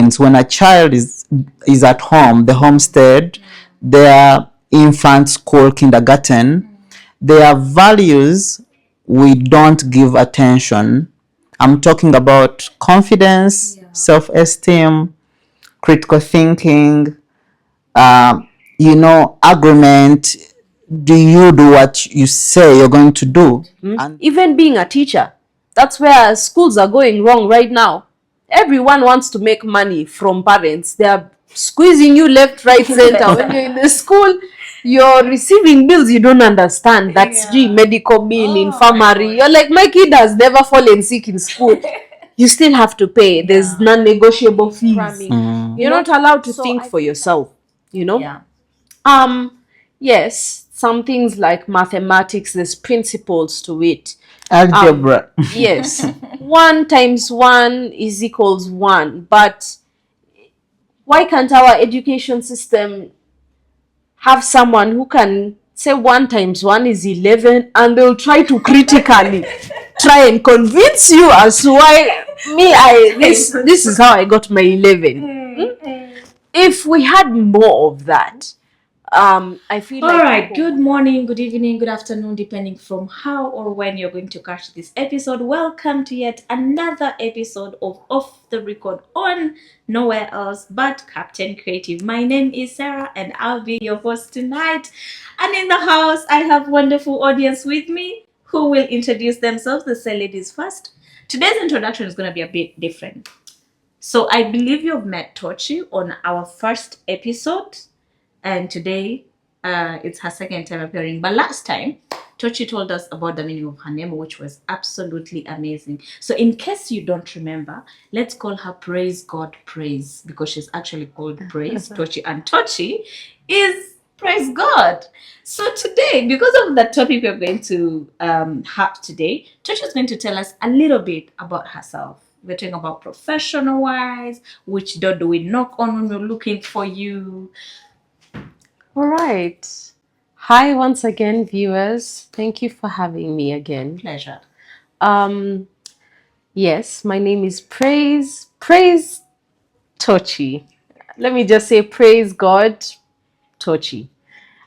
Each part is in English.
means when a child is at home, the homestead, their infant school, kindergarten, their values, we don't give attention. I'm talking about confidence, self-esteem, critical thinking, agreement. Do you do what you say you're going to do? And even being a teacher, that's where schools are going wrong right now. Everyone wants to make money from parents. They are squeezing you left, right, center. When you're in the school, you're receiving bills you don't understand. That's medical bill, infirmary. You're like, my kid has never fallen sick in school. You still have to pay. There's non-negotiable fees. You're not allowed to think for yourself, yes, some things like mathematics, there's principles to it. Algebra. Yes. 1 times 1 is equals 1. But why can't our education system have someone who can say 1 times 1 is 11 and they'll try to critically try and convince you as to why this is how I got my 11. If we had more of that, I feel all right, good morning, good evening, good afternoon, depending from how or when you're going to catch this episode. Welcome to yet another episode of Off the Record on nowhere else but Captain Creative. My name is Sarah and I'll be your host tonight. And in the house, I have wonderful audience with me who will introduce themselves. Let's say ladies first. Today's introduction is going to be a bit different. So I believe you've met Tochi on our first episode. And today, it's her second time appearing. But last time, Tochi told us about the meaning of her name, which was absolutely amazing. So in case you don't remember, let's call her Praise God Praise, because she's actually called Praise, Tochi. And Tochi is Praise God. So today, because of the topic we're going to have today, Tochi is going to tell us a little bit about herself. We're talking about professional-wise, which door do we knock on when we're looking for you. All right. Hi once again, viewers. Thank you for having me again. Pleasure. Yes, my name is Praise Tochi. Let me just say Praise God Tochi.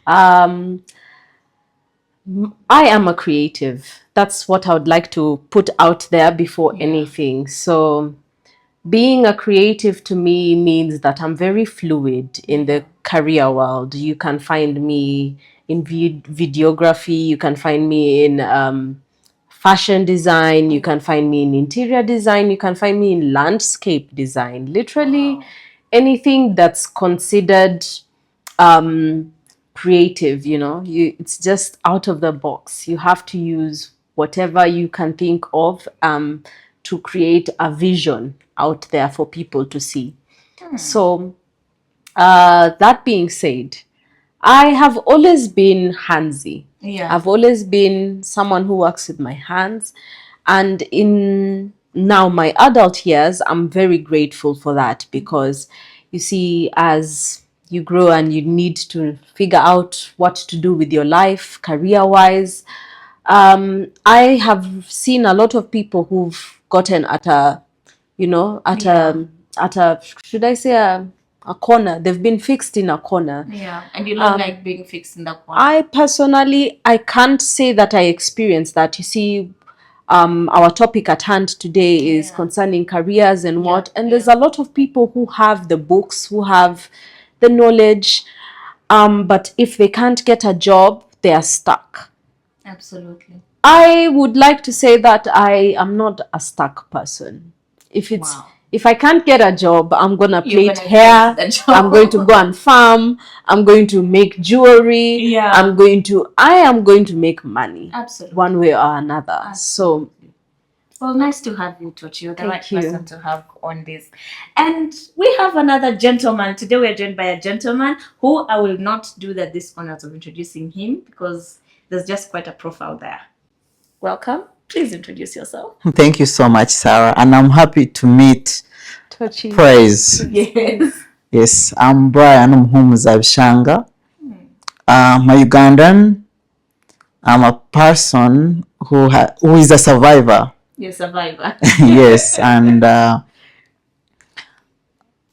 I am a creative. That's what I would like to put out there before anything. So being a creative to me means that I'm very fluid in the career world. You can find me in videography, you can find me in fashion design, you can find me in interior design, you can find me in landscape design. Literally anything that's considered creative, it's just out of the box. You have to use whatever you can think of to create a vision out there for people to see. So that being said, I have always been handsy. I've always been someone who works with my hands, and in now my adult years, I'm very grateful for that, because you see, as you grow and you need to figure out what to do with your life career-wise, I have seen a lot of people who've gotten at a should I say a corner. They've been fixed in a corner. And you don't like being fixed in the corner. I personally, I can't say that I experienced that. You see, our topic at hand today is concerning careers and there's a lot of people who have the books, who have the knowledge, but if they can't get a job, they are stuck. Absolutely. I would like to say that I am not a stuck person. If I can't get a job, I'm gonna plait hair, I'm going to go and farm, I'm going to make jewelry, I am going to make money. Absolutely. One way or another. So well, nice to have you, Tochi. You're the right person to have on this. And we have another gentleman. Today we are joined by a gentleman who I will not do the dishonors of introducing him, because there's just quite a profile there. Welcome. Please introduce yourself. Thank you so much, Sarah. And I'm happy to meet Tochi. Praise. Yes. Yes, I'm Brian Muhumuza. I'm a Ugandan. I'm a person who is a survivor. You're a survivor. Yes, and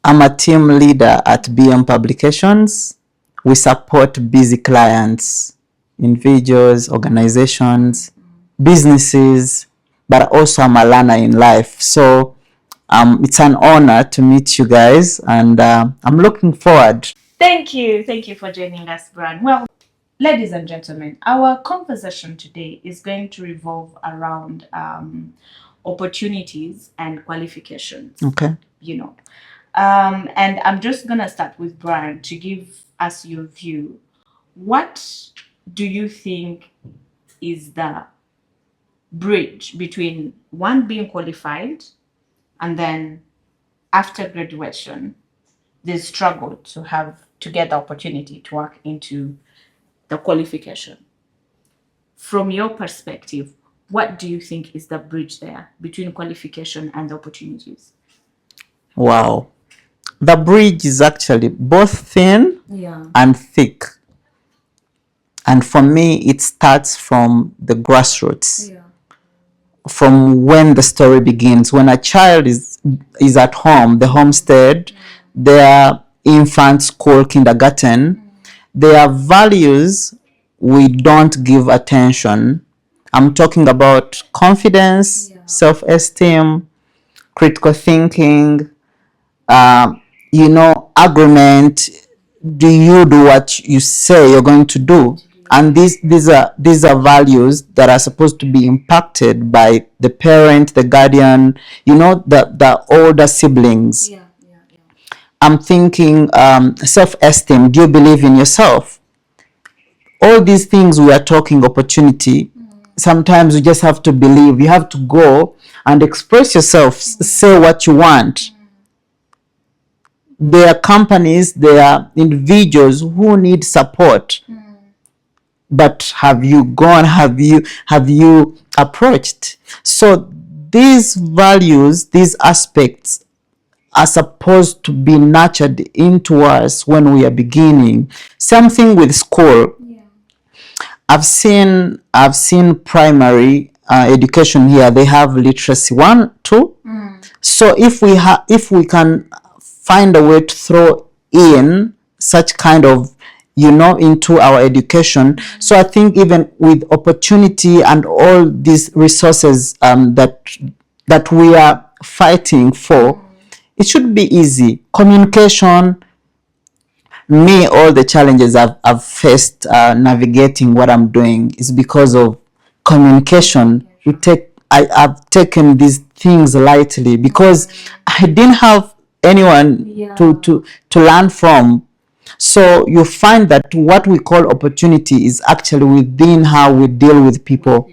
I'm a team leader at BM Publications. We support busy clients, individuals, organizations, businesses, but also I'm a learner in life. So it's an honor to meet you guys, and I'm looking forward. Thank you for joining us, Brian. Well, ladies and gentlemen, our conversation today is going to revolve around opportunities and qualifications. Okay. And I'm just gonna start with Brian to give us your view. What do you think is the bridge between one being qualified and then after graduation they struggle to get the opportunity to work into the qualification? From your perspective, what do you think is the bridge there between qualification and the opportunities? Wow. The bridge is actually both thin and thick. And for me, it starts from the grassroots. From when the story begins. When a child is at home, the homestead, their infant school, kindergarten, their values, we don't give attention. I'm talking about confidence, self-esteem, critical thinking, agreement. Do you do what you say you're going to do? And these are values that are supposed to be impacted by the parent, the guardian, the older siblings. I'm thinking self-esteem. Do you believe in yourself? All these things we are talking opportunity. Sometimes you just have to believe. You have to go and express yourself. Say what you want. There are companies, there are individuals who need support. But have you gone? Have you approached? So these values, these aspects are supposed to be nurtured into us when we are beginning. Something with school. I've seen primary education here. They have literacy 1, 2. So if we can find a way to throw in such kind of into our education. So I think even with opportunity and all these resources that we are fighting for, it should be easy. Communication. Me, all the challenges I've faced navigating what I'm doing is because of communication. I've taken these things lightly because I didn't have anyone to learn from. So you find that what we call opportunity is actually within how we deal with people.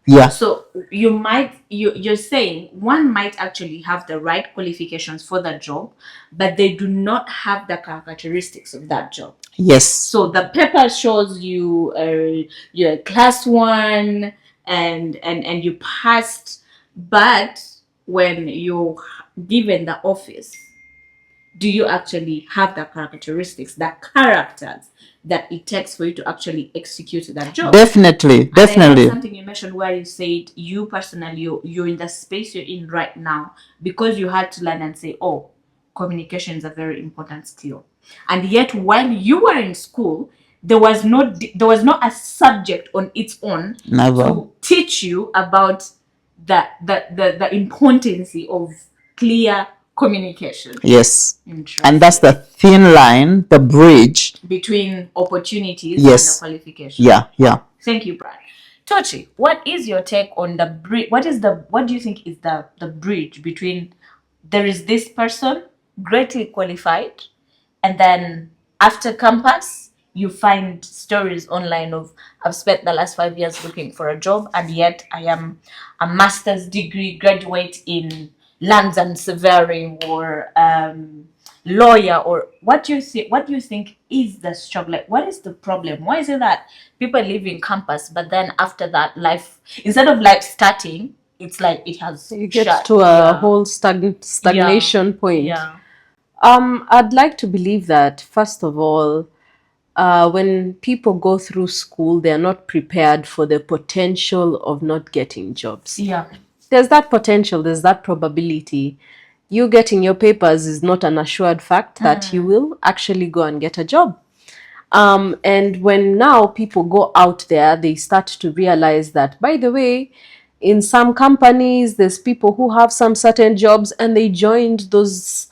Yeah. So you're saying one might actually have the right qualifications for that job, but they do not have the characteristics of that job. Yes. So the paper shows you're class 1 and you passed, but when you're given the office, do you actually have the characteristics, the characters that it takes for you to actually execute that job? Definitely. Something you mentioned where you said you personally, you're in the space you're in right now because you had to learn and say, oh, communication is a very important skill. And yet while you were in school, there was not a subject on its own to teach you about the importance of clear communication. Yes. And that's the thin line, the bridge between opportunities and the qualification. Yeah. Thank you, Brad. Tochi, what is your take on the bridge? What do you think is the bridge between there is this person greatly qualified, and then after campus you find stories online of I've spent the last 5 years looking for a job and yet I am a master's degree graduate in lands and surveying or lawyer, or what do you think is the struggle? Like, what is the problem? Why is it that people live in campus but then after that life, instead of life starting, it's like it has you get to a whole stagnation point. I'd like to believe that first of all, when people go through school, they're not prepared for the potential of not getting jobs. Yeah. There's that potential, there's that probability. you getting your papers is not an assured fact that you will actually go and get a job. And when now people go out there, they start to realize that, by the way, in some companies, there's people who have some certain jobs and they joined those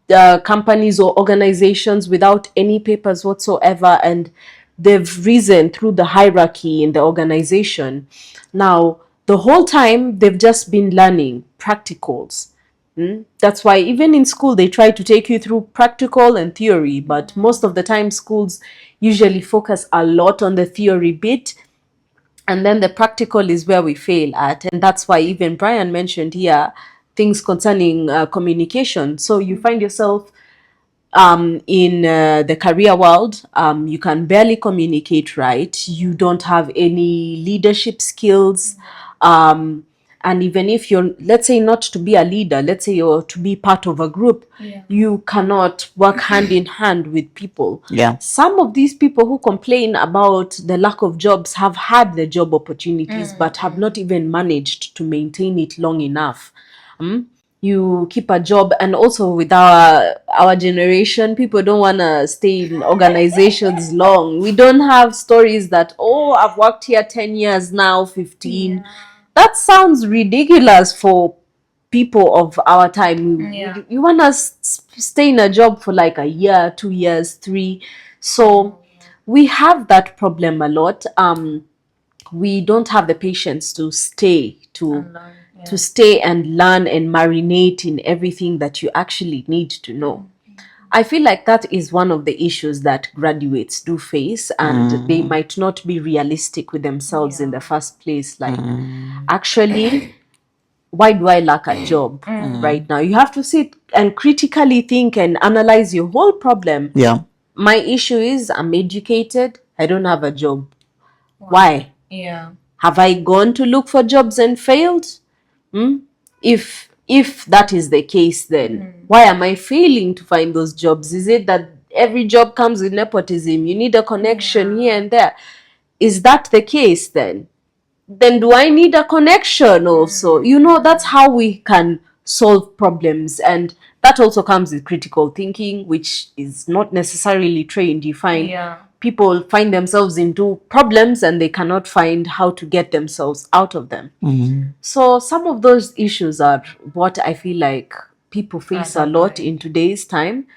companies or organizations without any papers whatsoever, and they've risen through the hierarchy in the organization. Now, the whole time they've just been learning practicals. That's why even in school they try to take you through practical and theory, but most of the time schools usually focus a lot on the theory bit, and then the practical is where we fail at. And that's why even Brian mentioned here things concerning communication. So you find yourself in the career world, you can barely communicate right. You don't have any leadership skills. And even if you're, let's say, not to be a leader, let's say you're to be part of a group, you cannot work hand in hand with people. Yeah. Some of these people who complain about the lack of jobs have had the job opportunities, but have not even managed to maintain it long enough. You keep a job, and also with our generation, people don't want to stay in organizations long. We don't have stories that, oh, I've worked here 10 years now, 15. That sounds ridiculous for people of our time. You want to stay in a job for like a year, 2 years, 3. So we have that problem a lot. We don't have the patience to stay to stay and learn and marinate in everything that you actually need to know. I feel like that is one of the issues that graduates do face, and they might not be realistic with themselves in the first place. Like, actually, why do I lack a job right now? You have to sit and critically think and analyze your whole problem. Yeah. My issue is I'm educated, I don't have a job. Why? Have I gone to look for jobs and failed? If that is the case, then why am I failing to find those jobs? Is it that every job comes with nepotism? You need a connection here and there. Is that the case then? Then do I need a connection also? That's how we can solve problems. And that also comes with critical thinking, which is not necessarily trained. You find people find themselves into problems and they cannot find how to get themselves out of them. So some of those issues are what I feel like people face a lot in today's time.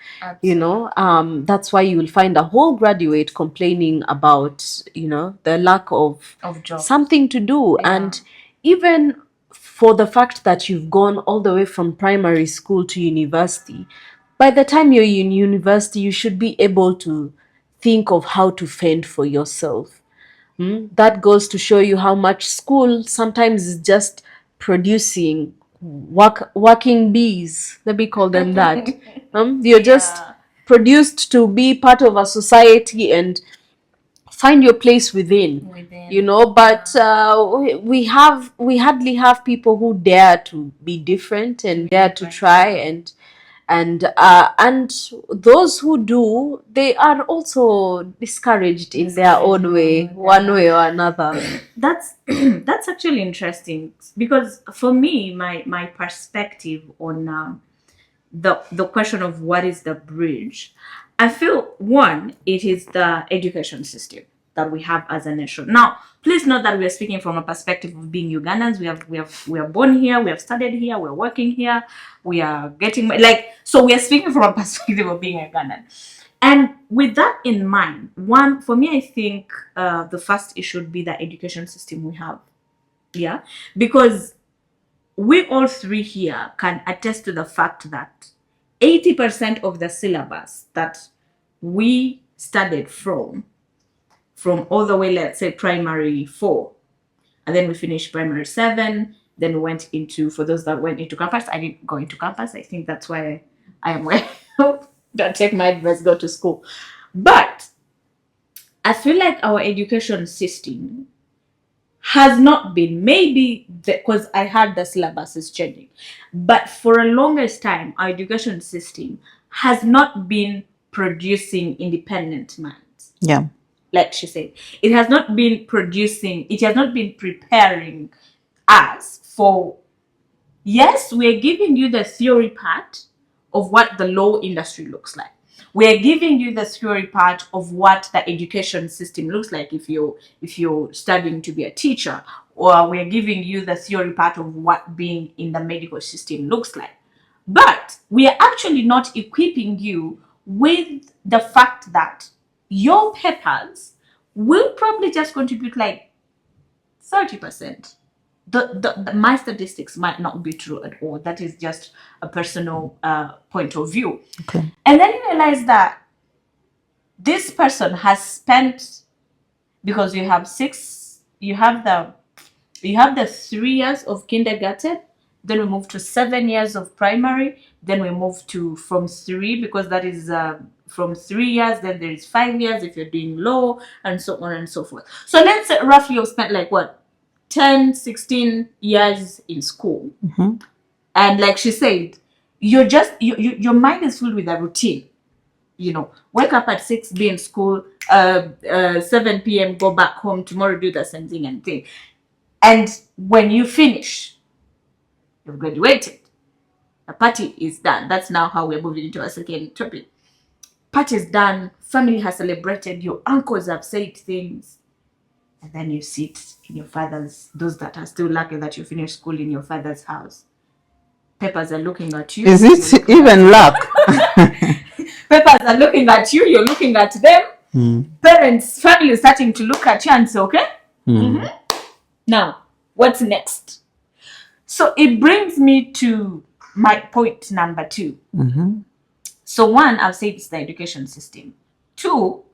That's why you will find a whole graduate complaining about the lack of jobs. something to do. And even for the fact that you've gone all the way from primary school to university, by the time you're in university, you should be able to think of how to fend for yourself. That goes to show you how much school sometimes is just producing working bees. Let me call them that. You're just produced to be part of a society and find your place within. But we hardly have people who dare to be different and dare to try, and those who do, they are also discouraged in their own way, one way or another. That's that's actually interesting, because for me, my perspective on the question of what is the bridge, I feel, one, it is the education system that we have as a nation. Now, please note that we are speaking from a perspective of being Ugandans. We are born here, we have studied here, we're working here, we are getting so we are speaking from a perspective of being Ugandan. And with that in mind, one, for me, I think the first issue should be the education system we have. Yeah, because we all three here can attest to the fact that 80% of the syllabus that we studied from all the way, let's say, primary 4, and then we finished primary 7, then we went into, for those that went into campus, I didn't go into campus. I think that's why I am where don't take my advice, go to school. But I feel like our education system has not been, maybe because I heard the syllabus is changing, but for a longest time, our education system has not been producing independent minds. Yeah. Like she said, it has not been producing, it has not been preparing us for Yes, we're giving you the theory part of what the law industry looks like. We're giving you the theory part of what the education system looks like if you're studying to be a teacher, or we're giving you the theory part of what being in the medical system looks like. But we are actually not equipping you with the fact that your papers will probably just contribute like 30%. My statistics might not be true at all. That is just a personal point of view. Okay. And then you realize that this person has spent, because you have the 3 years of kindergarten, then we move to 7 years of primary, then we move to from three, because that is from 3 years, then there is 5 years if you're doing law, and so on and so forth. So let's say roughly you've spent like what, 10, 16 years in school. And like she said, your mind is filled with a routine. Wake up at 6, be in school, 7 p.m., go back home, tomorrow do the same thing and thing. And when you finish, you've graduated. A party is done. That's now how we're moving into our second topic. Party is done. Family has celebrated. Your uncles have said things. And then you sit in your father's, those that are still lucky that you finished school in your father's house. Papers are looking at you. Is it even luck? Papers are looking at you. You're looking at them. Parents, family is starting to look at you and say, okay. Now, what's next? So it brings me to my point number 2. So 1, I've said it's the education system. 2,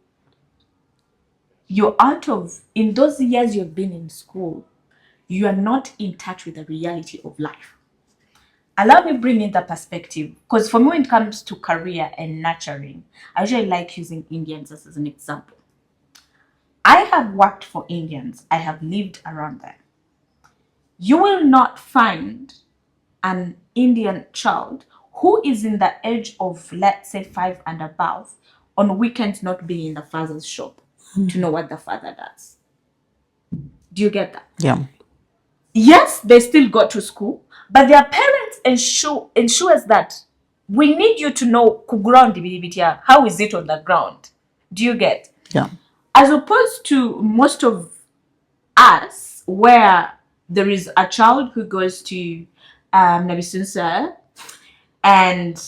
in those years you've been in school, you are not in touch with the reality of life. Allow me bring in the perspective, because for me, when it comes to career and nurturing, I usually like using Indians as an example. I have worked for Indians. I have lived around them. You will not find an Indian child who is in the age of, let's say, 5 and above, on weekends not being in the father's shop to know what the father does. Do you get that? Yeah. Yes, they still go to school, but their parents ensures that we need you to know kuground, how is it on the ground? Do you get? Yeah. As opposed to most of us, where there is a child who goes to Nabisunsa, and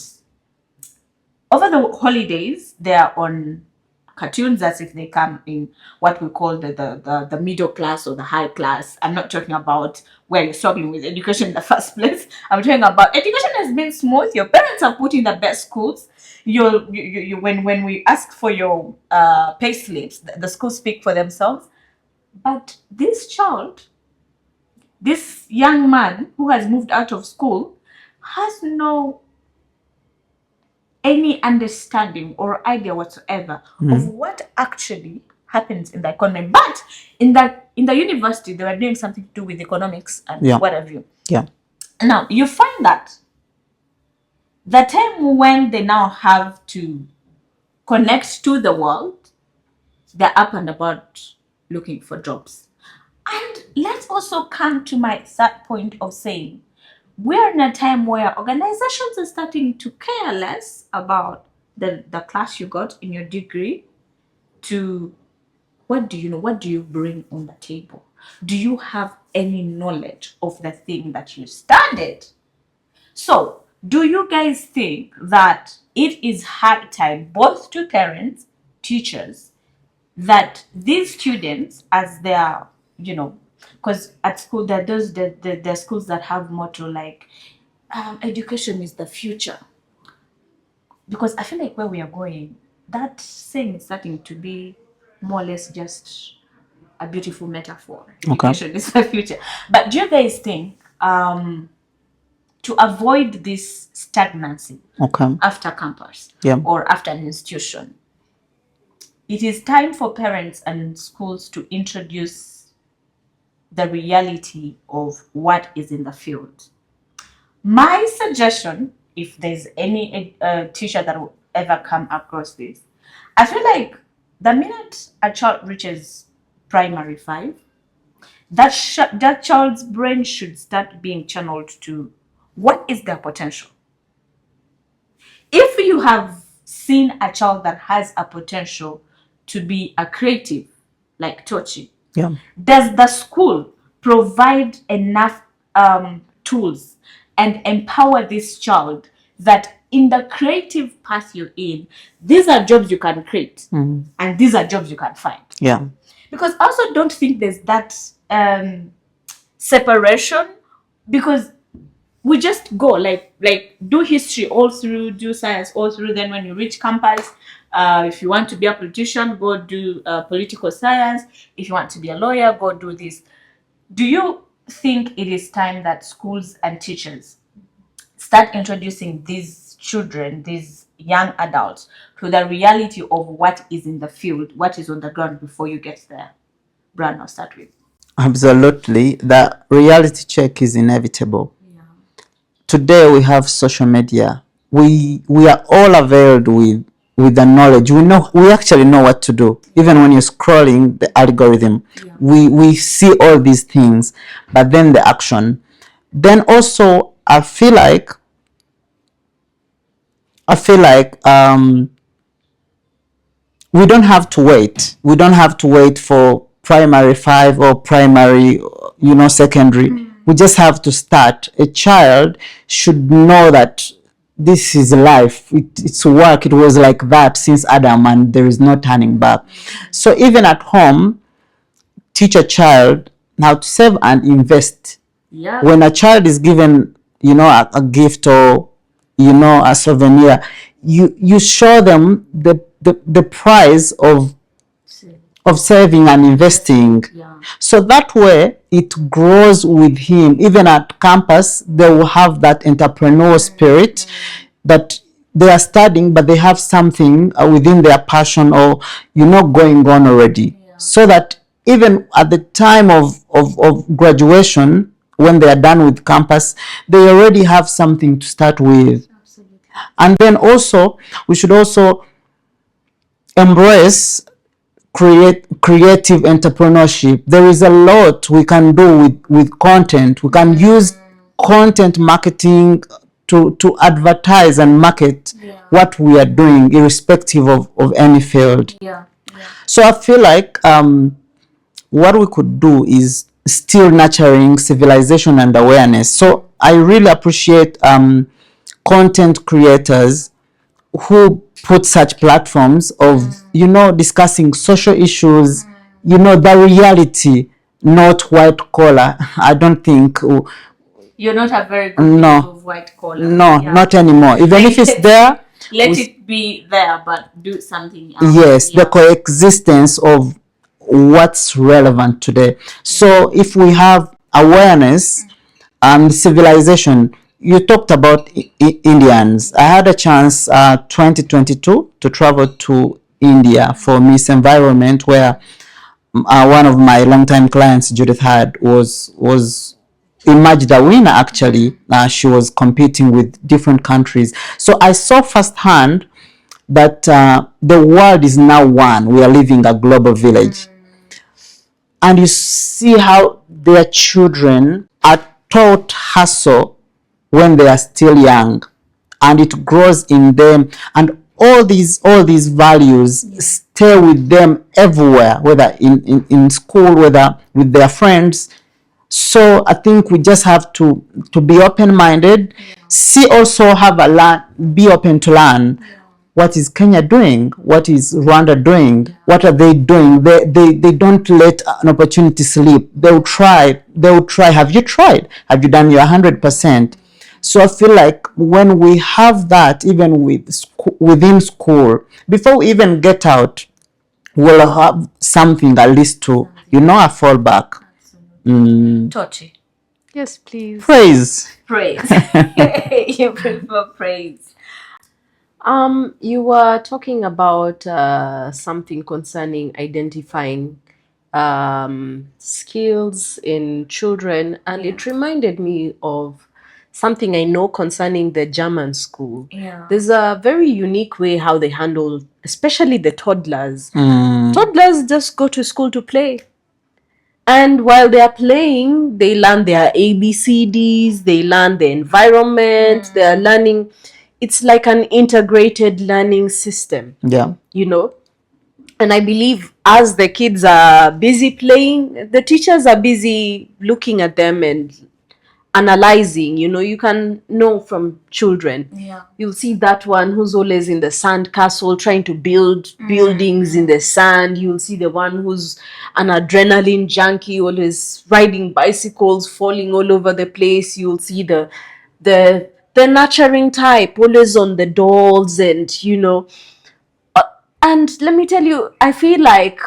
over the holidays they are on cartoons as if they come in what we call the middle class or the high class. I'm not talking about where you're struggling with education in the first place. I'm talking about education has been smooth. Your parents are put in the best schools. When we ask for your pay slips, the schools speak for themselves. But this young man who has moved out of school has no any understanding or idea whatsoever of what actually happens in the economy. But in the university, they were doing something to do with economics and what have you. Yeah. Now you find that the time when they now have to connect to the world, they're up and about looking for jobs. And let's also come to my third point of saying, we're in a time where organizations are starting to care less about the class you got in your degree to what do you know, what do you bring on the table? Do you have any knowledge of the thing that you studied? So, do you guys think that it is hard time both to parents, teachers, that these students, as they are, because at school there are those the schools that have motto like education is the future, because I feel like where we are going, that saying is starting to be more or less just a beautiful metaphor. Education is the future. But do you guys think to avoid this stagnancy after campus or after an institution, it is time for parents and schools to introduce the reality of what is in the field? My suggestion, if there's any teacher that will ever come across this, I feel like the minute a child reaches primary 5, that child's brain should start being channeled to what is their potential? If you have seen a child that has a potential to be a creative, like Tochi, Yeah. does the school provide enough tools and empower this child that in the creative path you're in, these are jobs you can create and these are jobs you can find? Yeah. Because I also don't think there's that separation, because we just go like do history all through, do science all through, then when you reach campus, if you want to be a politician, go do political science. If you want to be a lawyer, go do this. Do you think it is time that schools and teachers start introducing these children, these young adults, to the reality of what is in the field, what is on the ground before you get there? Brand, I'll start with. Absolutely. The reality check is inevitable. Today we have social media. We are all availed with the knowledge. We actually know what to do. Even when you're scrolling the algorithm, we see all these things, but then the action. Then also I feel like we don't have to wait. We don't have to wait for primary 5 or primary, secondary. We just have to start. A child should know that this is life. It's work. It was like that since Adam, and there is no turning back. So even at home, teach a child how to save and invest. Yeah. When a child is given, a gift or, a souvenir, you show them the price of saving and investing. So that way it grows with him. Even at campus, they will have that entrepreneurial spirit that they are studying, but they have something within their passion or, going on already. So that even at the time of graduation, when they are done with campus, they already have something to start with. Absolutely. And then also, we should also embrace creative entrepreneurship. There is a lot we can do with content. We can use content marketing to advertise and market what we are doing, irrespective of any field. Yeah. So I feel like what we could do is still nurturing civilization and awareness. So I really appreciate content creators who put such platforms of, discussing social issues, the reality, not white collar. I don't think. You're not a very good No. of white collar. No, not anymore. Even if it's there, let it be there, but do something else. Yes, the coexistence of what's relevant today. So if we have awareness and civilization, you talked about Indians. I had a chance 2022 to travel to India for Miss Environment, where one of my longtime clients, Judith Had, was emerged a winner. Actually, she was competing with different countries. So I saw firsthand that the world is now one. We are living a global village. And you see how their children are taught hustle when they are still young, and it grows in them, and all these values stay with them everywhere, whether in school, whether with their friends. So I think we just have to be open-minded. Also be open to learn. What is Kenya doing? What is Rwanda doing? What are they doing? They don't let an opportunity slip. They'll try. Have you tried? Have you done your 100%? So I feel like when we have that, even within school, before we even get out, we'll have something at least to, a fallback. Tochi. Yes, please. Praise. You prefer praise. You were talking about something concerning identifying skills in children, and it reminded me of something I know concerning the German school. There's a very unique way how they handle, especially the toddlers. Toddlers just go to school to play. And while they are playing, they learn their ABCDs, they learn the environment, they are learning. It's like an integrated learning system, Yeah. you know. And I believe as the kids are busy playing, the teachers are busy looking at them and analyzing. You can know from children. Yeah. You'll see that one who's always in the sand castle trying to build buildings in the sand. You'll see the one who's an adrenaline junkie, always riding bicycles, falling all over the place. You'll see the nurturing type, always on the dolls. And let me tell you, I feel like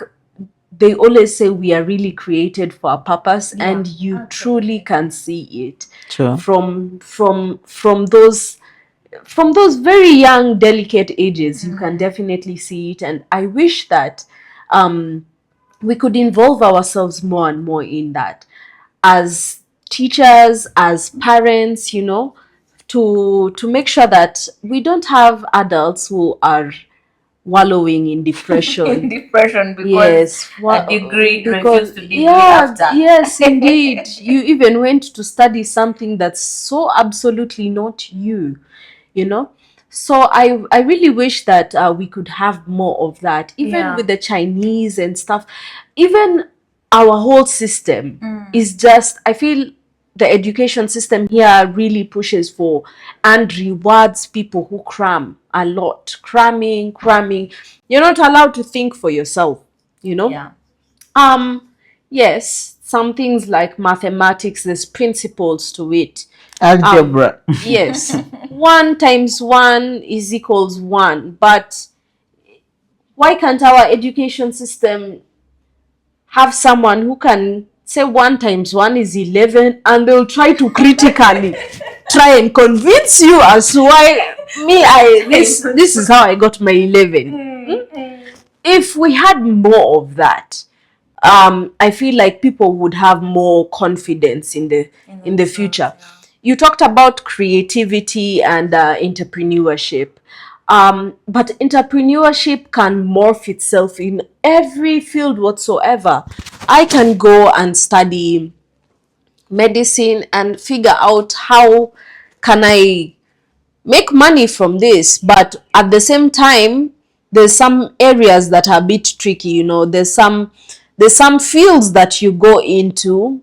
they always say we are really created for a purpose, Yeah, and you truly can see it Sure. from those very young, delicate ages. You can definitely see it, and I wish that we could involve ourselves more and more in that, as teachers, as parents, to make sure that we don't have adults who are wallowing in depression. In depression because Yes, a degree because refused to degree yeah, after. yes, indeed. You even went to study something that's so absolutely not you, you know. So I really wish that we could have more of that, even Yeah. with the Chinese and stuff. Even our whole system is just, I feel the education system here really pushes for and rewards people who cram a lot. Cramming. You're not allowed to think for yourself, you know? Yeah. Yes, some things like mathematics, there's principles to it. Algebra. Yes, 1 times 1 is equals 1, but why can't our education system have someone who can say 1 times 1 is 11, and they'll try to critically try and convince you as to why this is how I got my 11. If we had more of that, I feel like people would have more confidence in the future. You talked about creativity and entrepreneurship. But entrepreneurship can morph itself in every field whatsoever. I can go and study medicine and figure out how can I make money from this, but at the same time there's some areas that are a bit tricky. There's some fields that you go into,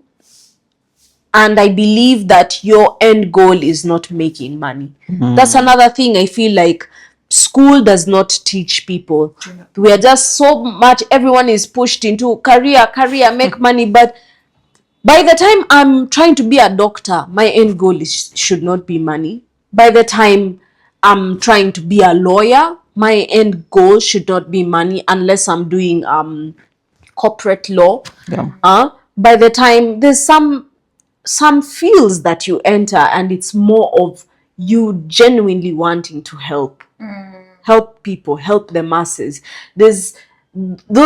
and I believe that your end goal is not making money. That's another thing I feel like school does not teach people. We are just so much, everyone is pushed into career, make money, but by the time I'm trying to be a doctor, my end goal should not be money. By the time I'm trying to be a lawyer, my end goal should not be money, unless I'm doing corporate law. Yeah. By the time there's some fields that you enter, and it's more of you genuinely wanting to help people, help the masses. Those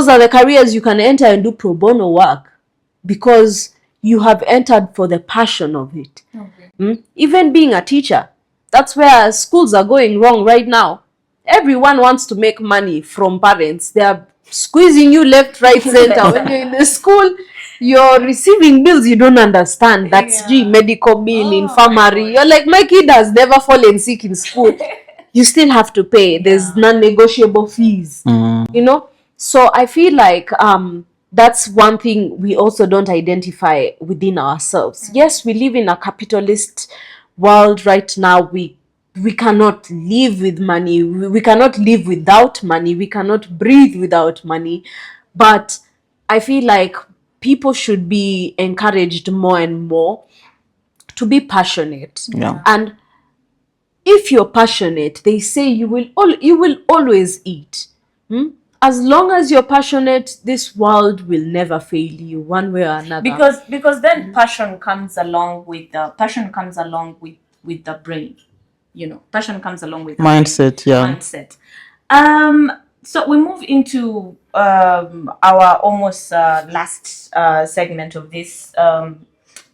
are the careers you can enter and do pro bono work, because you have entered for the passion of it. Even being a teacher, that's where schools are going wrong right now. Everyone wants to make money from parents. They are squeezing you left, right, center. When you're in the school, you're receiving bills you don't understand. That's medical bill, infirmary. You're like, my kid has never fallen sick in school. You still have to pay. There's non-negotiable fees. So I feel like that's one thing we also don't identify within ourselves. Yes, we live in a capitalist world right now. We cannot live with money. We cannot live without money. We cannot breathe without money. But I feel like people should be encouraged more and more to be passionate. Yeah. And if you're passionate, they say you will always eat. As long as you're passionate, this world will never fail you one way or another. Because then passion comes along with the brain. Passion comes along with the Mindset, brain. yeah. Mindset. So we move into our almost last segment of this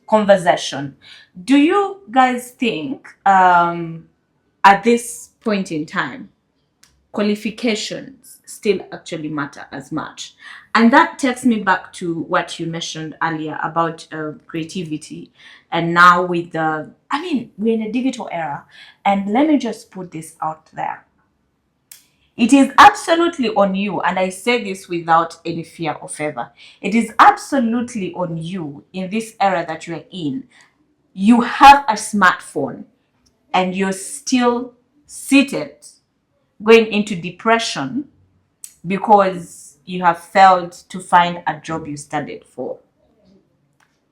conversation. Do you guys think at this point in time, qualifications, still actually matter as much. And that takes me back to what you mentioned earlier about creativity. And now with the, I mean, we're in a digital era. And let me just put this out there. It is absolutely on you, and I say this without any fear or favor. It is absolutely on you in this era that you're in. You have a smartphone and you're still seated going into depression because you have failed to find a job you studied for.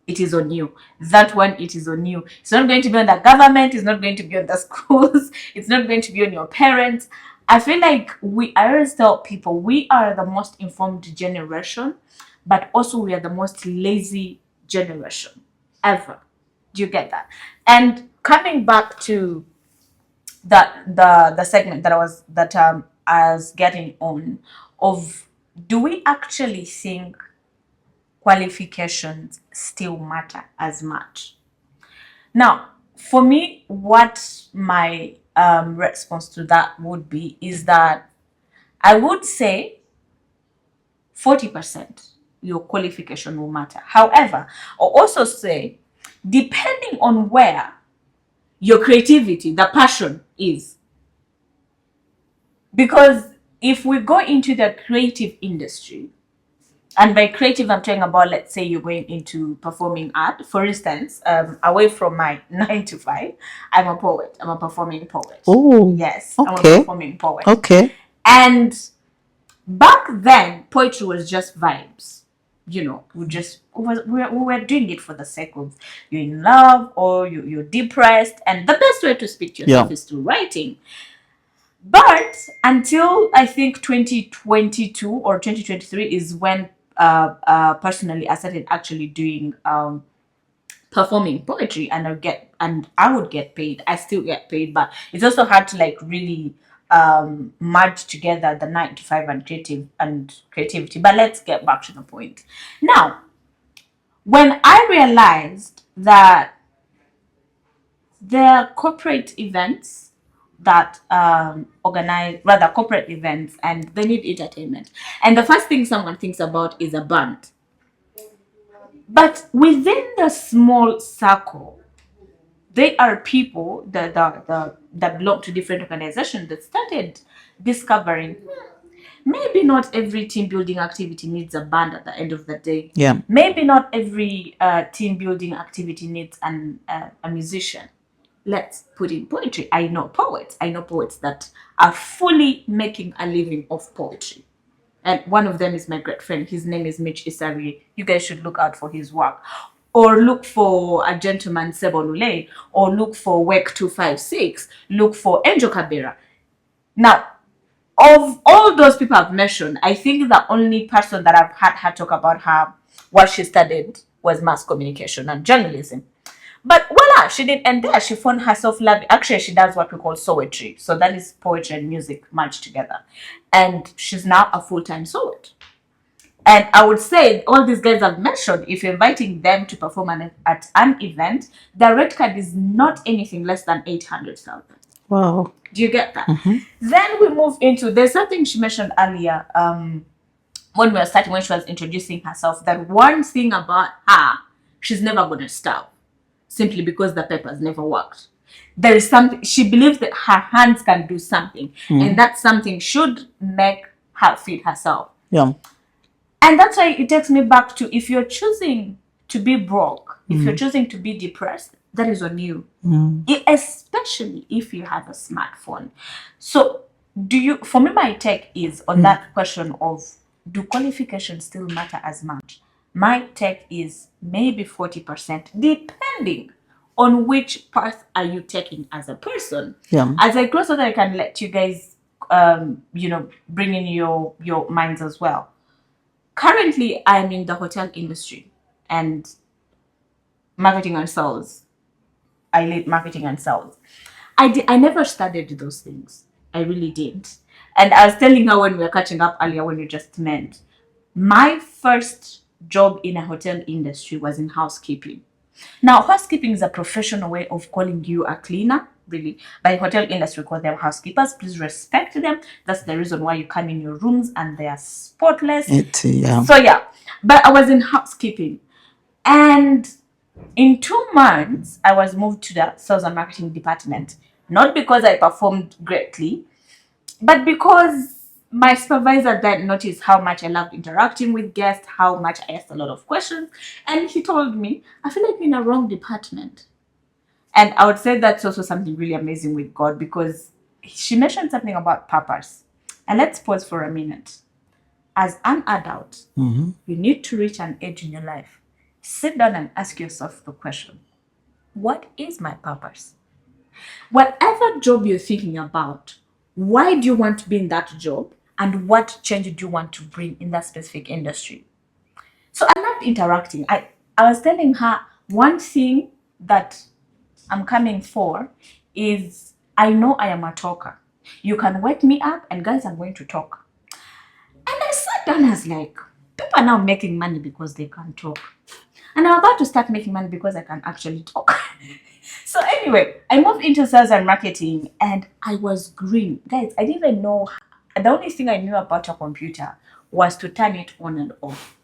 It is on you. That one, it is on you. It's not going to be on the government. It's not going to be on the schools. It's not going to be on your parents. I feel like I always tell people we are the most informed generation, but also we are the most lazy generation ever. Do you get that? And coming back to the segment I was getting on of, do we actually think qualifications still matter as much? Now, for me, what my response to that would be is that I would say 40% your qualification will matter. However, I'll also say, depending on where your creativity, the passion is. Because if we go into the creative industry, and by creative, I'm talking about, let's say you're going into performing art. For instance, away from my 9 to 5, I'm a poet. I'm a performing poet. Oh, yes, okay. I'm a performing poet. Okay. And back then, poetry was just vibes. You know, we were doing it for the sake of you're in love or you're depressed, and the best way to speak to yourself is through writing. But until I think 2022 or 2023 is when personally I started actually doing performing poetry, and I would get paid. I still get paid, but it's also hard to like really merge together the 9 to 5 and creativity. But let's get back to the point. Now, when I realized that there are corporate events that organize rather corporate events, and they need entertainment, and the first thing someone thinks about is a band. But within the small circle, there are people that belong to different organizations that started discovering, maybe not every team building activity needs a band at the end of the day. Yeah. Maybe not every team building activity needs a musician. Let's put in poetry. I know poets that are fully making a living off poetry. And one of them is my great friend. His name is Mitch Isari. You guys should look out for his work. Or look for a gentleman, Sebo Lule. Or look for Wek 256. Look for Angel Kabera. Now, of all those people I've mentioned, I think the only person that I've had her talk about what she studied was mass communication and journalism. But voila, she did, and there she found herself loving. Actually, she does what we call poetry. So that is poetry and music merged together. And she's now a full-time poet. And I would say all these guys I've mentioned, if you're inviting them to perform at an event, the red card is not anything less than 800,000. Wow. Do you get that? Mm-hmm. Then we move into, there's something she mentioned earlier when she was introducing herself, that one thing about her, she's never going to stop. Simply because the papers never worked. There is something, she believes that her hands can do something, and that something should make her feed herself. Yeah. And that's why it takes me back to, if you're choosing to be broke, if you're choosing to be depressed, that is on you. Especially if you have a smartphone. So for me, my take is on that question of, do qualifications still matter as much? My take is maybe 40%, depending on which path are you taking as a person. Yeah. As I close, so that I can let you guys, bring in your minds as well. Currently, I'm in the hotel industry and marketing and sales. I lead marketing and sales. I never studied those things. I really didn't. And I was telling her when we were catching up earlier, when you just met, my first job in a hotel industry was in housekeeping. Now, housekeeping is a professional way of calling you a cleaner. really. By hotel industry, we call them housekeepers. Please respect them. That's the reason why you come in your rooms and they are spotless. Yeah. So yeah, but I was in housekeeping, and in 2 months, I was moved to the sales and marketing department. Not because I performed greatly, but because my supervisor then noticed how much I loved interacting with guests, how much I asked a lot of questions, and he told me, I feel like you're in a wrong department. And I would say that's also something really amazing with God, because she mentioned something about purpose. And let's pause for a minute. As an adult, you need to reach an age in your life. Sit down and ask yourself the question, what is my purpose? Whatever job you're thinking about, why do you want to be in that job? And what change do you want to bring in that specific industry? So I loved interacting. I was telling her one thing that I'm coming for is I know I am a talker. You can wake me up and guys, I'm going to talk. And I sat down and I was like, people are now making money because they can talk. And I'm about to start making money because I can actually talk. So anyway, I moved into sales and marketing and I was green. Guys, I didn't even know. The only thing I knew about a computer was to turn it on and off.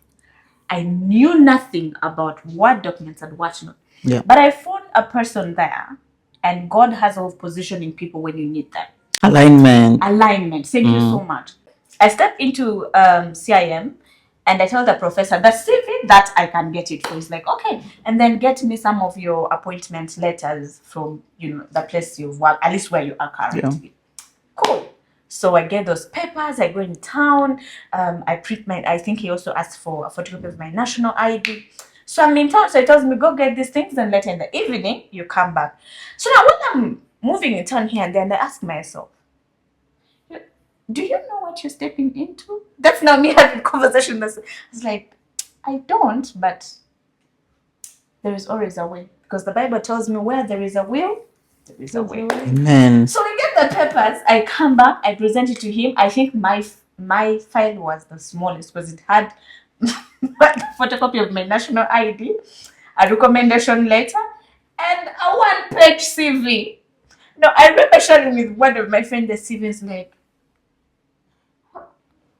I knew nothing about what documents and what not. Yeah. But I found a person there, and God has a way of positioning people when you need them. Alignment. Thank you so much. I stepped into CIM and I told the professor the CV that I can get it for. He's like, okay, and then get me some of your appointment letters from the place you've worked, at least where you are currently. Cool. So I get those papers. I go in town. I print my. I think he also asked for a photocopy of my national ID. So I'm in town. So he tells me, go get these things, and later in the evening you come back. So now when I'm moving in town here and then, I ask myself, do you know what you're stepping into? That's now me having conversation. I was like, I don't, but there is always a way. Because the Bible tells me where there is a will, there is a way. Amen. So we get the papers. I come back. I present it to him. I think my file was the smallest because it had the photocopy of my national ID, a recommendation letter, and a one-page CV. No, I remember sharing with one of my friends the CV is like,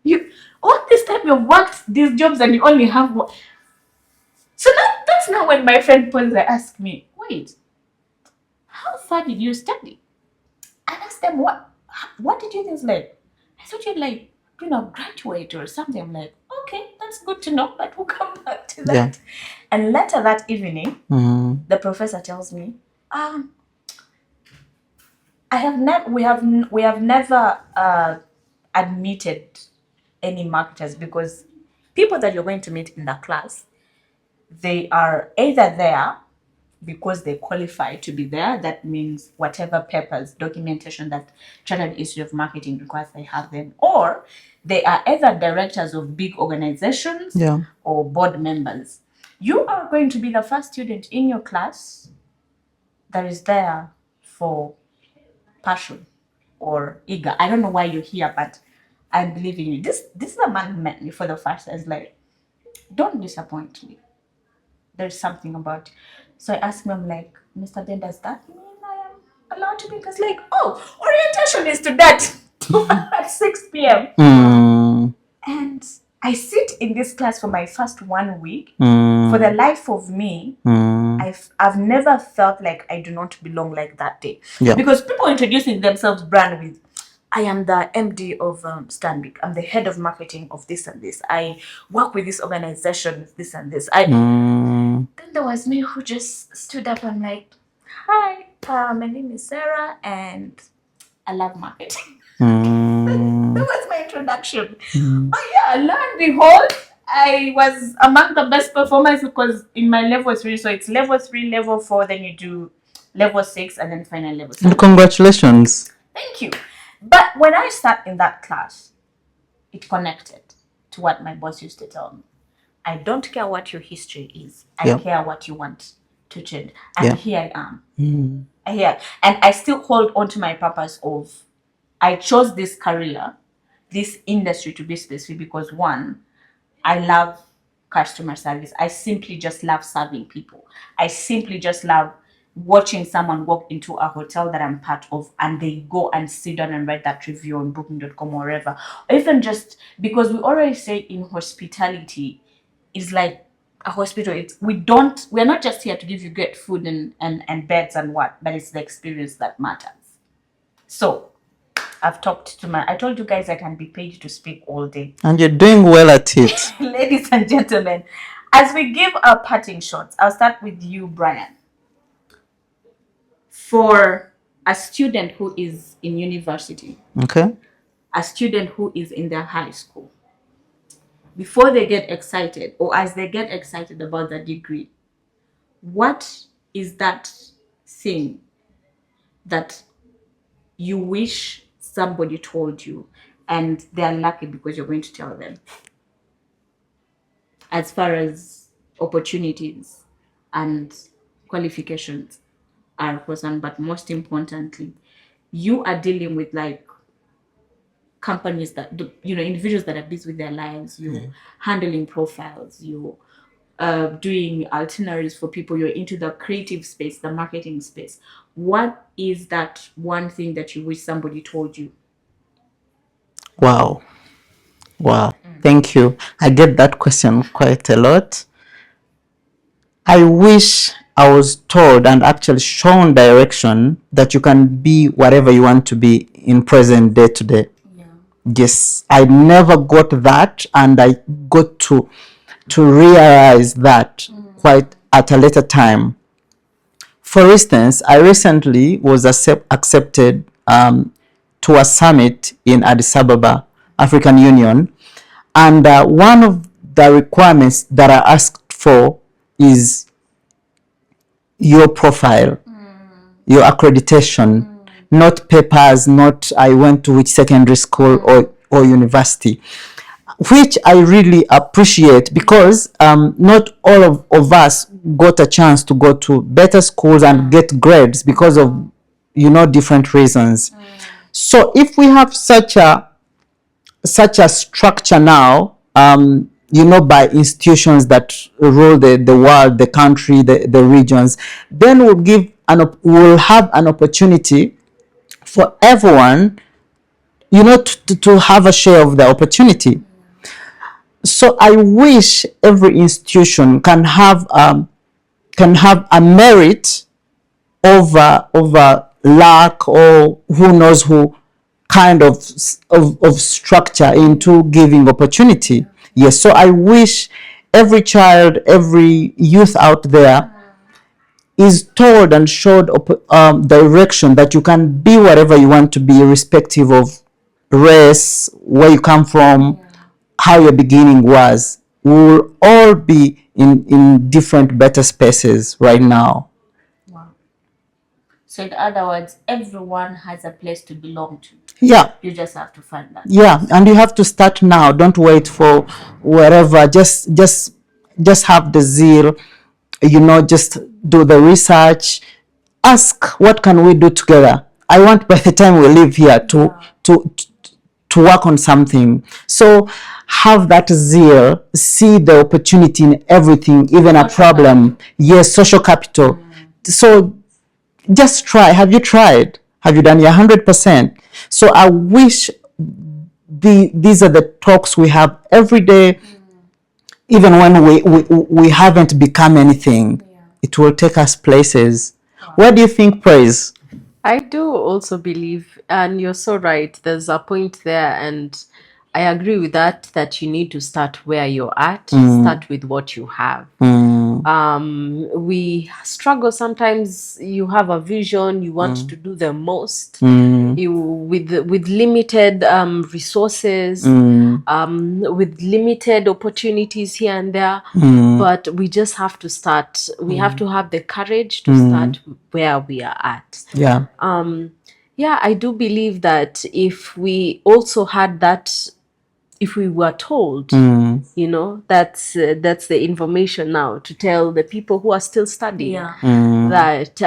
you all this time you've worked these jobs and you only have one. So that's now when my friend Ponza asked me, wait, how far did you study? I asked them, what did you think? Like, I thought you'd graduate or something. I'm like, okay, that's good to know, but we'll come back to that. Yeah. And later that evening, the professor tells me, we have never admitted any marketers because people that you're going to meet in the class, they are either there because they qualify to be there. That means whatever papers, documentation that Chartered Institute of Marketing requires, they have them. Or they are either directors of big organizations or board members. You are going to be the first student in your class that is there for passion or eager. I don't know why you're here, but I believe in you. This is a man who met me for the first time. It's like, don't disappoint me. There's something about you. So I asked him, I'm like, Mr. Ben, does that mean I am allowed to be? Because like, orientation is to that at 6 p.m. And I sit in this class for my first 1 week. For the life of me, I've never felt like I do not belong like that day. Yeah. Because people introducing themselves brand with, I am the MD of Stanbic. I'm the head of marketing of this and this. I work with this organization, this and this. Then there was me who just stood up and like, hi, my name is Sarah and I love marketing. That was my introduction. Oh yeah, lo and behold, I was among the best performers because in my level 3, so it's level 3, level 4, then you do level 6 and then final level 7. And congratulations. Thank you. But when I sat in that class, it connected to what my boss used to tell me. I don't care what your history is. I care what you want to change. And here I am. And I still hold on to my purpose of, I chose this career, this industry to be specific because one, I love customer service. I simply just love serving people. I simply just love watching someone walk into a hotel that I'm part of and they go and sit down and write that review on booking.com or wherever. Or even just because we already say in hospitality, it's like a hospital. We're not just here to give you great food and beds and what, but it's the experience that matters. So I told you guys I can be paid to speak all day. And you're doing well at it. Ladies and gentlemen, as we give our parting shots, I'll start with you, Brian. For a student who is in university, Okay. a student who is in their high school, before they get excited or as they get excited about the degree, what is that thing that you wish somebody told you and they're lucky because you're going to tell them, as far as opportunities and qualifications are concerned? But most importantly, you are dealing with like companies that do, individuals that are busy with their lives, you handling profiles, you doing itineraries for people, you're into the creative space, the marketing space. What is that one thing that you wish somebody told you? Wow. Thank you. I get that question quite a lot. I wish I was told and actually shown direction that you can be whatever you want to be in present day to day. Yes, I never got that, and I got to realize that quite at a later time. For instance, I recently was accepted to a summit in Addis Ababa, African Union, and one of the requirements that I asked for is your profile, your accreditation, not papers, not I went to which secondary school or university, which I really appreciate because not all of us got a chance to go to better schools and get grades because of different reasons. So if we have such a structure now, by institutions that rule the world, the country, the regions, then we'll have an opportunity for everyone, to have a share of the opportunity. So I wish every institution can have a merit over luck or who knows who kind of structure into giving opportunity. Yes, so I wish every child, every youth out there is told and showed direction that you can be whatever you want to be, irrespective of race, where you come from, how your beginning was. We will all be in different better spaces right now. So in other words, everyone has a place to belong to. Yeah. You just have to find that. Yeah, and you have to start now. Don't wait for wherever. Just have the zeal. Just do the research. Ask, what can we do together? I want by the time we leave here to work on something. So have that zeal. See the opportunity in everything, even a problem. Yes, social capital. So just try. Have you tried? Have you done your 100%? So I wish these are the talks we have every day, even when we haven't become anything. It will take us places. What do you think, Praise? I do also believe, and you're so right, there's a point there, and I agree with that you need to start where you're at, start with what you have. We struggle sometimes. You have a vision, you want to do the most, you with limited resources, with limited opportunities here and there, but we just have to start. We have to have the courage to start where we are at. Yeah. Yeah, I do believe that if we also had that, if we were told, that's the information now to tell the people who are still studying that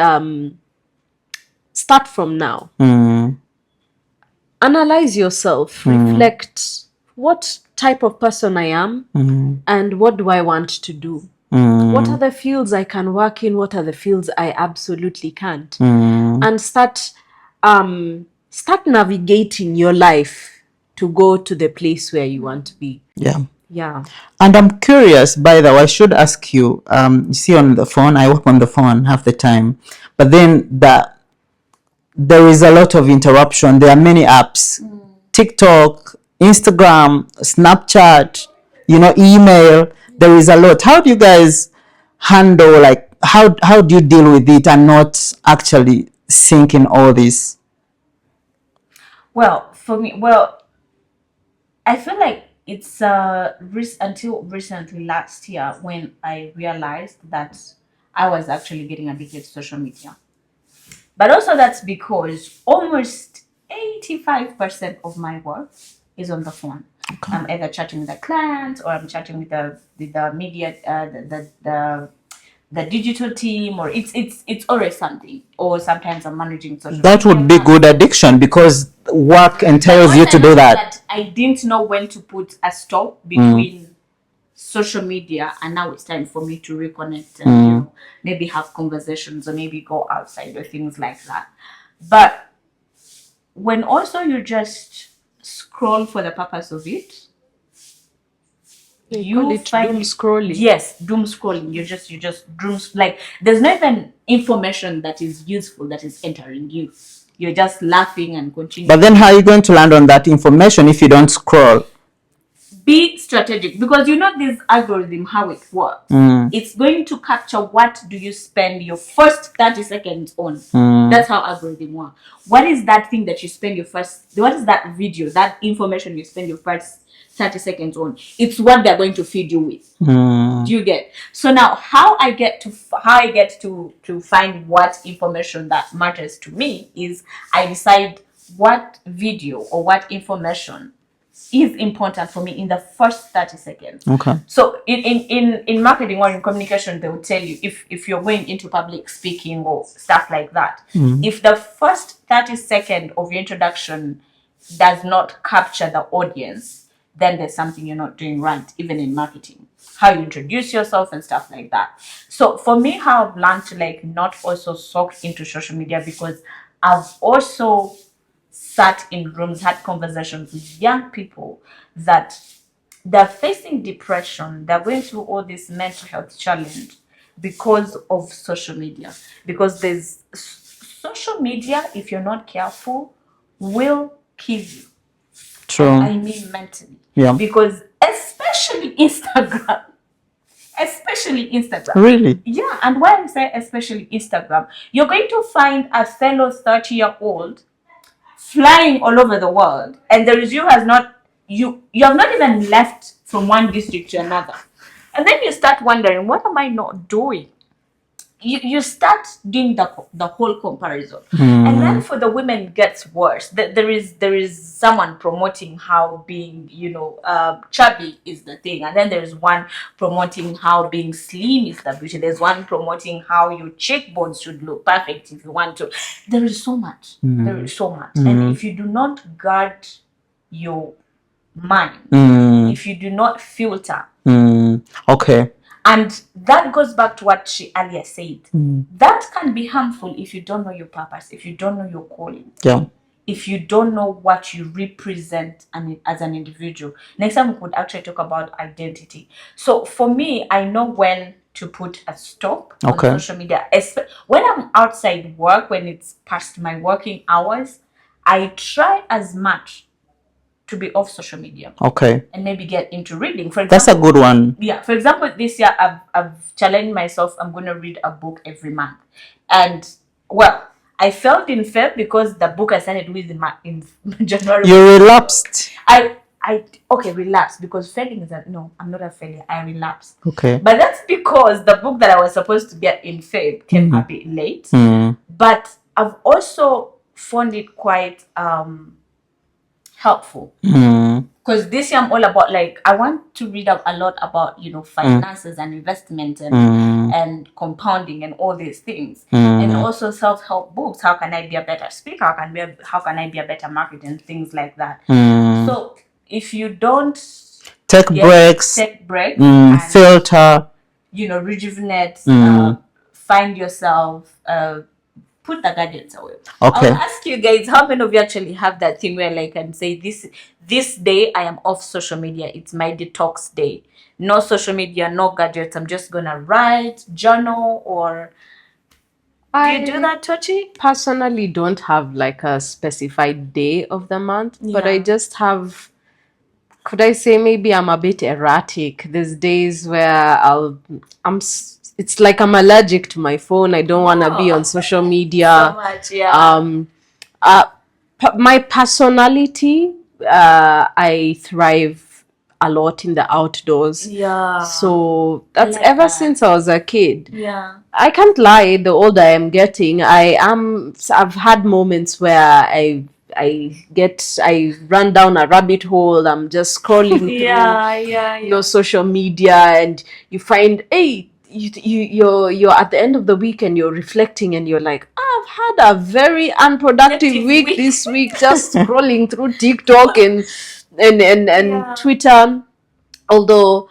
start from now. Analyze yourself, reflect what type of person I am and what do I want to do. What are the fields I can work in? What are the fields I absolutely can't? And start navigating your life to go to the place where you want to be. Yeah. Yeah. And I'm curious, by the way, I should ask you, you see on the phone, I work on the phone half the time, but then there is a lot of interruption. There are many apps, TikTok, Instagram, Snapchat, email. There is a lot. How do you guys handle, like, how do you deal with it and not actually sink in all this? Well, for me, I feel like it's until recently last year when I realized that I was actually getting addicted to social media. But also that's because almost 85% of my work is on the phone. Okay. I'm either chatting with a client or I'm chatting with the media, the digital team, or it's always something. Or sometimes I'm managing social That media. would be good addiction because work entails you to do that. I didn't know when to put a stop between social media, and now it's time for me to reconnect and maybe have conversations or maybe go outside or things like that. But when also you just scroll for the purpose of it, you find doom scrolling. Yes, doom scrolling. You just doom, like there's not even information that is useful that is entering you. You're just laughing and continuing. But then how are you going to land on that information if you don't scroll? Be strategic, because this algorithm, how it works. It's going to capture what do you spend your first 30 seconds on. That's how algorithm works. What is that thing that you spend what is that video, that information you spend your first 30 seconds on? It's what they're going to feed you with. Do you get? So now how I get to find what information that matters to me is I decide what video or what information is important for me in the first 30 seconds. Okay. So in marketing or in communication, they will tell you if you're going into public speaking or stuff like that, if the first 30 seconds of your introduction does not capture the audience, then there's something you're not doing right, even in marketing. How you introduce yourself and stuff like that. So for me, how I've learned to not also soak into social media, because I've also sat in rooms, had conversations with young people that they're facing depression, they're going through all this mental health challenge because of social media. Because there's social media, if you're not careful, will kill you. True. I mean mentally. Yeah. Because especially Instagram. Really? Yeah, and why I say especially Instagram, you're going to find a fellow 30-year-old flying all over the world, and there is you have not even left from one district to another, and then you start wondering, what am I not doing? You start doing the whole comparison, and then for the women it gets worse. There is someone promoting how being chubby is the thing, and then there's one promoting how being slim is the beauty. There's one promoting how your cheekbones should look perfect if you want to. There is so much. There is so much, and if you do not guard your mind, if you do not filter, okay. and that goes back to what she earlier said. That can be harmful if you don't know your purpose, if you don't know your calling, if you don't know what you represent as an individual. Next time we could actually talk about identity. So for me, I know when to put a stop on social media. When I'm outside work, when it's past my working hours, I try as much to be off social media. Okay. And maybe get into reading. For example, that's a good one. Yeah. For example, this year I've challenged myself. I'm going to read a book every month. And well, I failed in Feb because the book I started with in January. You relapsed. Relapsed, because failing is no, I'm not a failure. I relapsed. Okay. But that's because the book that I was supposed to get in Feb came a bit late. But I've also found it quite helpful, because this year I'm all about I want to read a lot about finances and investment and compounding and all these things, and also self-help books. How can I be a better speaker? How can I be a better marketer and things like that. So if you don't take breaks, and filter, rejuvenate, find yourself, put the gadgets away. Okay. I'll ask you guys, how many of you actually have that thing where like can say this day I am off social media, it's my detox day, no social media, no gadgets, I'm just gonna write, journal, or do you do that, Tochi? Personally don't have like a specified day of the month, but I Yeah. just have, could I say maybe I'm a bit erratic. There's days where it's like I'm allergic to my phone. I don't want to be on social media. So much, yeah. My personality, I thrive a lot in the outdoors. Yeah. So that's like ever that. since I was a kid. Yeah. I can't lie, the older I am getting, I've had moments where I run down a rabbit hole. I'm just scrolling through Yeah. social media, and you find, hey, you're at the end of the week and you're reflecting and you're like, I've had a very unproductive Productive week week. this week, just scrolling through TikTok and Yeah. Twitter. Although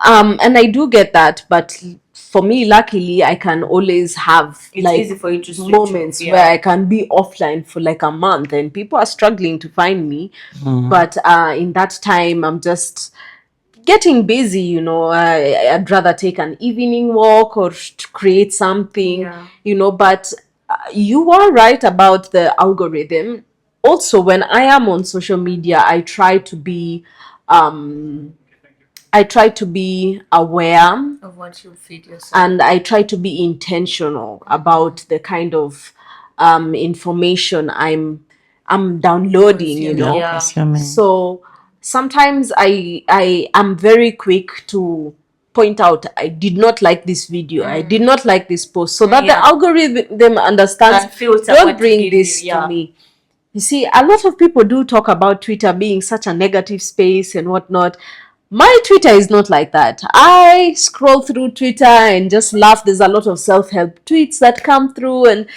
and I do get that, but for me, luckily, I can always have It's easy for you to switch moments off, yeah. where I can be offline for like a month, and people are struggling to find me. But in that time, I'm just getting busy. I'd rather take an evening walk or to create something. Yeah. But you are right about the algorithm. Also, when I am on social media, I try to be aware, Of what you feed yourself. and I try to be intentional about the kind of information I'm downloading, Consuming, yeah. Consuming. So sometimes I am very quick to point out, I did not like this video, I did not like this post, so that Yeah. the algorithm understands, Can filter don't what to bring give this you, yeah. to me. You see, a lot of people do talk about Twitter being such a negative space and whatnot. My Twitter is not like that. I scroll through Twitter and just laugh. There's a lot of self-help tweets that come through, and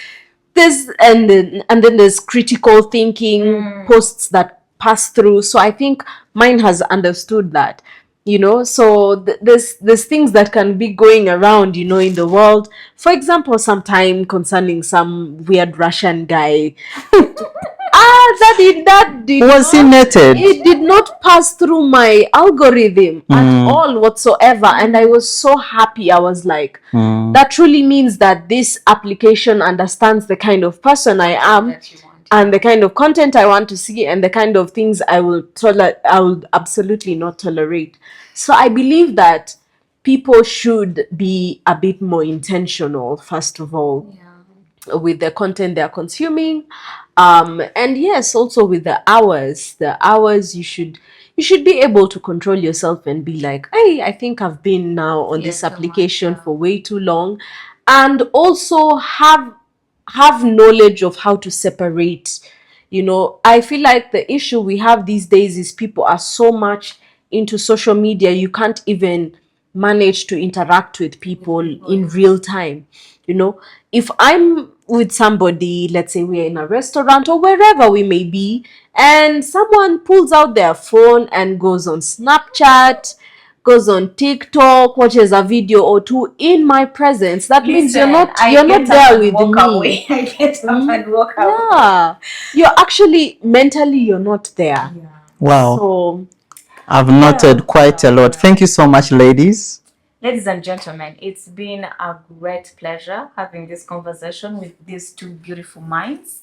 then there's critical thinking posts that pass through. So I think mine has understood that. So there's things that can be going around, in the world. For example, sometime concerning some weird Russian guy. That did Was he netted? It did not pass through my algorithm at all whatsoever, and I was so happy. I was like, that truly means that this application understands the kind of person I am, That you want. and the kind of content I want to see, and the kind of things I will absolutely not tolerate. So I believe that people should be a bit more intentional, first of all, with the content they're consuming, and yes, also with the hours you should be able to control yourself and be like, hey, I think I've been now on this too much, application yeah. for way too long, and also have knowledge of how to separate. I feel like the issue we have these days is people are so much into social media, you can't even manage to interact with people in real time. If I'm with somebody, let's say we're in a restaurant or wherever we may be, and someone pulls out their phone and goes on Snapchat, goes on TikTok, watches a video or two in my presence, that means you're not there with me. I get up and walk away. Yeah, you're actually mentally, you're not there. Wow. So I've noted quite a lot. Thank you so much, ladies. Ladies and gentlemen, it's been a great pleasure having this conversation with these two beautiful minds.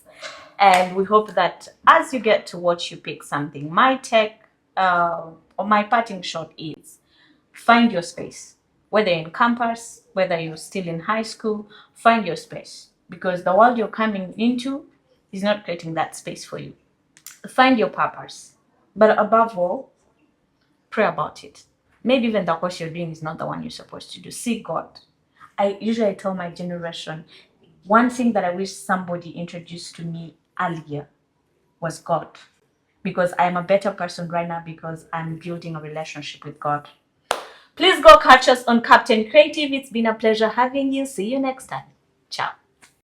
And we hope that as you get to watch, you pick something. My or my parting shot is find your space. Whether in campus, whether you're still in high school, find your space. Because the world you're coming into is not creating that space for you. Find your purpose. But above all, pray about it. Maybe even the course you're doing is not the one you're supposed to do. Seek God. I usually tell my generation, one thing that I wish somebody introduced to me earlier was God. Because I am a better person right now because I'm building a relationship with God. Please go catch us on Captain Creative. It's been a pleasure having you. See you next time. Ciao.